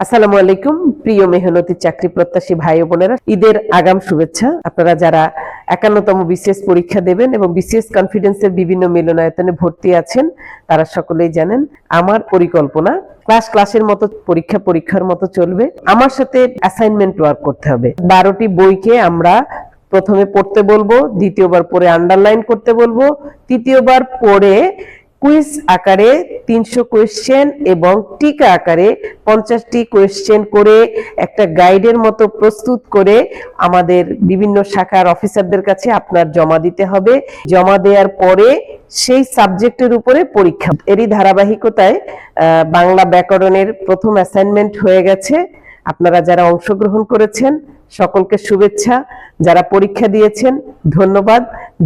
আসসালামু আলাইকুম প্রিয় মেহনতি চাকরি প্রত্যাশী ভাই ও বোনেরা, ঈদের আগাম শুভেচ্ছা। আপনারা যারা 51তম বিসিএস পরীক্ষা দেবেন এবং বিসিএস কনফিডেন্সের বিভিন্ন মিলনায়তনে ভর্তি আছেন, তারা সকলেই জানেন আমার পরিকল্পনা ক্লাসের মতো পরীক্ষার মতো চলবে। আমার সাথে অ্যাসাইনমেন্ট ওয়ার্ক করতে হবে। 12টি বইকে আমরা প্রথমে পড়তে বলবো, দ্বিতীয়বার পড়ে আন্ডারলাইন করতে বলবো, তৃতীয়বার পড়ে কুইজ আকারে 300 কোয়েশ্চেন এবং টিকা আকারে 50টি কোয়েশ্চেন করে একটা গাইডের মতো প্রস্তুত করে আমাদের বিভিন্ন শাখার অফিসারদের কাছে আপনার জমা দিতে হবে। জমা দেওয়ার পরে সেই সাবজেক্টের উপরে পরীক্ষা। এরই ধারাবাহিকতায় বাংলা ব্যাকরণের প্রথম অ্যাসাইনমেন্ট হয়ে গেছে। আপনারা যারা অংশগ্রহণ করেছেন সকলকে শুভেচ্ছা। যারা পরীক্ষা দিয়েছেন ধন্যবাদ।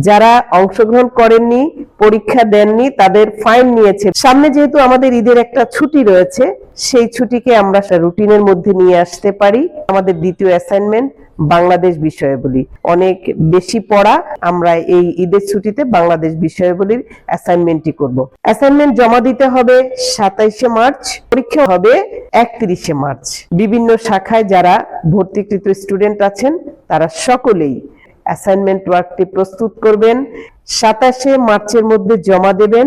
যারা অংশগ্রহণ করেননি, পরীক্ষা দেননি, তাদের ফাইন নিয়েছে। সামনে যেহেতু আমাদের ঈদের একটা ছুটি রয়েছে, সেই ছুটিকে আমরা রুটিনের মধ্যে নিয়ে আসতে পারি। আমাদের দ্বিতীয় অ্যাসাইনমেন্ট বাংলাদেশ বিষয়াবলী, অনেক বেশি পড়া। আমরা এই ঈদের ছুটিতে বাংলাদেশ বিষয়াবলীর অ্যাসাইনমেন্টই করব। অ্যাসাইনমেন্ট জমা দিতে হবে 27শে মার্চ, পরীক্ষা হবে 31শে মার্চ। বিভিন্ন শাখায় যারা ভর্তিকৃত স্টুডেন্ট আছেন তারা সকলেই অ্যাসাইনমেন্ট ওয়ার্কটি প্রস্তুত করবেন। 27শে মার্চের মধ্যে জমা দেবেন,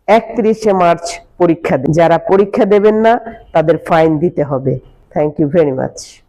31শে মার্চ পরীক্ষা দেবেন। যারা পরীক্ষা দেবেন না তাদের ফাইন দিতে হবে। Thank you very much.